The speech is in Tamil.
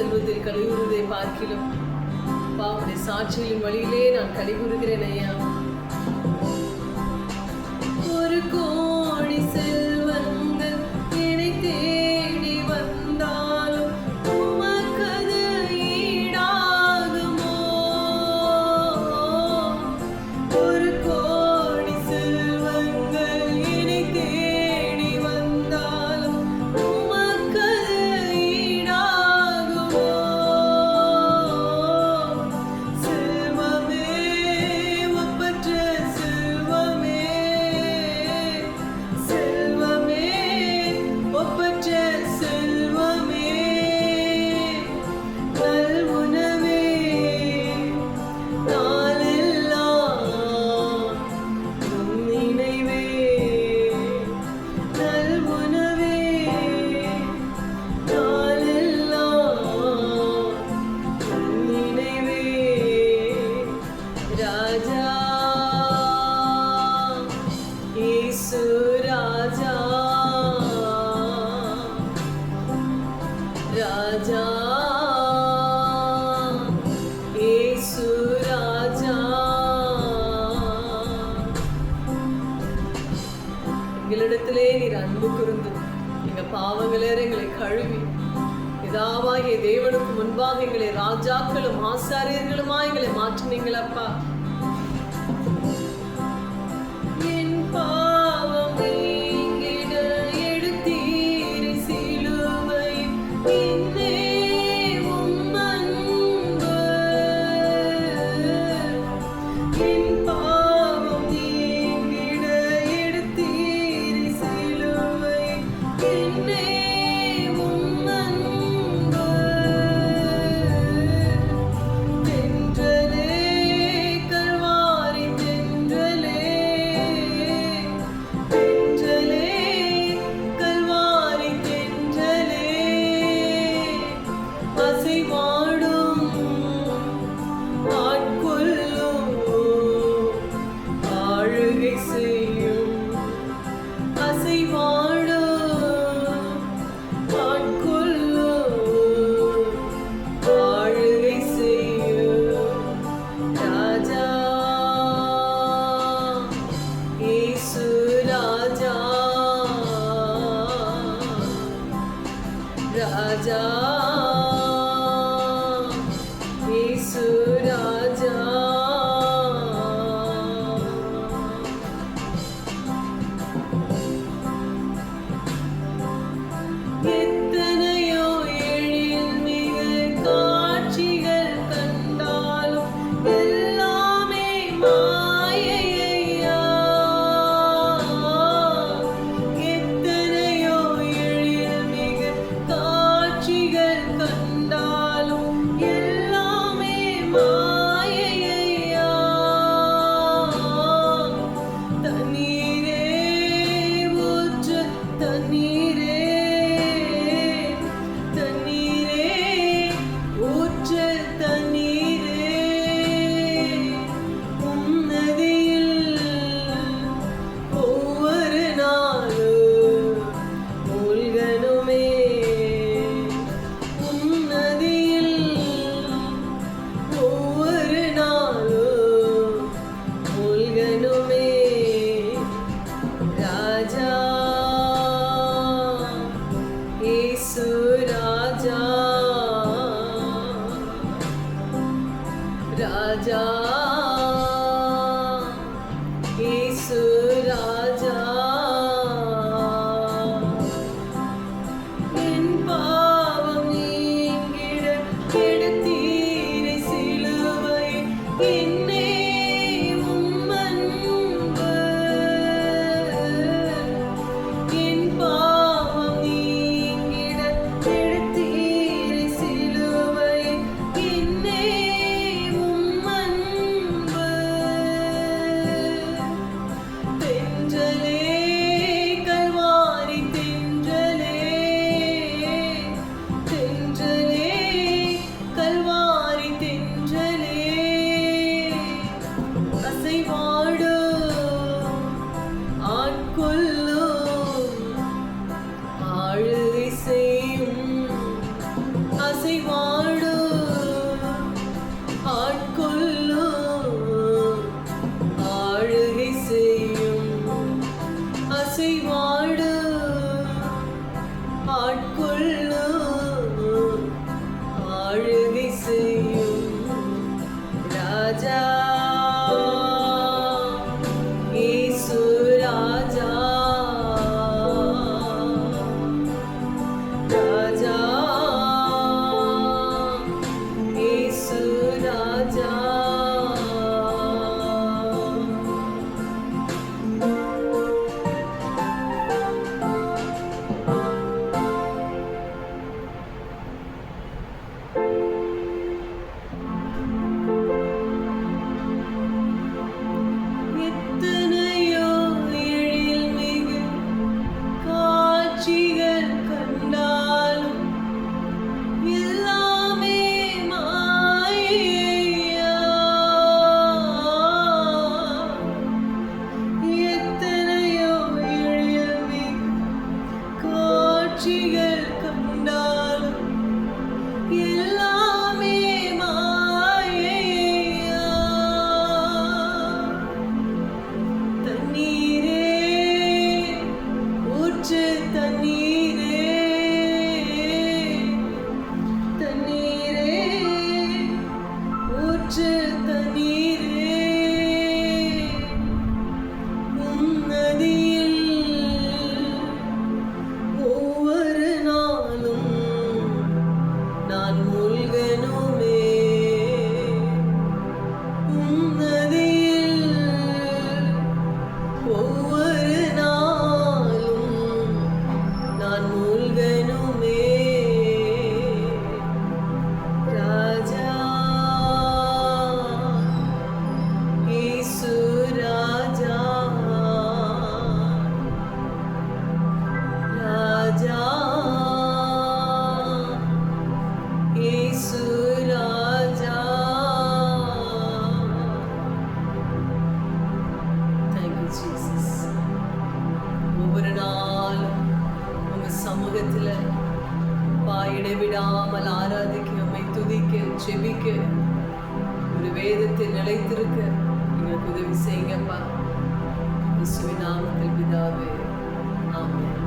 செல்வத்தில் கழிவுறுவதை பார்க்கிலும் பாவுடைய சாட்சிகளின் வழியிலே நான் கழிவுறுகிறேன் ஐயா. ஒரு கோடி செல்வங்கள் என்னை தேடி வந்தாலும் உமக்கது ஈடாகுமோ? ஒரு கோடி செல்வங்கள் என்னை தேடி வந்தாலும் உமக்கது ஈடாகுமோ? செல்வமே ஒப்பற்ற செல்வமே, செல்வமே ஒப்பற்ற செல்வமே, நல்வுணவே நாளெல்லாம் உம் நினைவே, நல்வுணவே நாளெல்லாம் உம் நினைவே. ராஜா இயேசு ராஜா, ராஜா இயேசு ராஜா. எங்களிடத்திலே நீர் அன்பு கூர்ந்து எங்க பாவங்களேற எங்களை கழுவி பிதாவாகிய தேவனுக்கு முன்பாக எங்களை ராஜாக்களும் ஆசாரியர்களுமா எங்களை மாற்றினீங்களப்பா. என் பாவம் நீங்கிட எடுத்தீர் சிலுவை, பின்னே உம் அன்பு. என் பாவம் நீங்கிட எடுத்தீர் சிலுவை, பின்னே உம் அன்பு. தென்றலே கல்வாரி தென்றலே, தென்றலே கல்வாரி தென்றலே, அசைவாடும் ஆட்கொள்ளும் ஆளுகை செய்யும், அசைவாடும் ஆட்கொள்ளும் ஆளுகை செய்யும். ராஜா இயேசு ராஜா, ராஜா இயேசு ராஜா. எத்தனையோ எழில் மிகு காட்சிகள் கண்டாலும் எல்லாமே மாயையா. எத்தனையோ எழில் மிகு காட்சிகள் கண்டாலும் எல்லாமே மாயையா. தண்ணீரே ஊற்று தண்ணீரே, தண்ணீரே ஊற்று தண்ணீரே, உம் நதியில் ஒவ்வொரு நாளும் மூழ்கணுமே. உம் நதியில் ஒவ்வொரு நாளும் மூழ்கணுமே. ராஜா இயேசு ராஜா, ராஜா இயேசு ராஜா. என் பாவம் நீங்கிட எடுத்தீர் சிலுவை, பின்னே உம் அன்பு. என் பாவம் நீங்கிட எடுத்தீர் சிலுவை, பின்னே உம் அன்பு. சமூகத்துல இடைவிடாமல் ஆராதிக்க, உம்மை துதிக்க, ஜெபிக்க, ஒரு வேதத்தில் நிலைத்திருக்க எங்களுக்கு உதவி செய்யுங்கப்பா. இயேசுவின் நாமத்தில் பிதாவே, ஆமென்.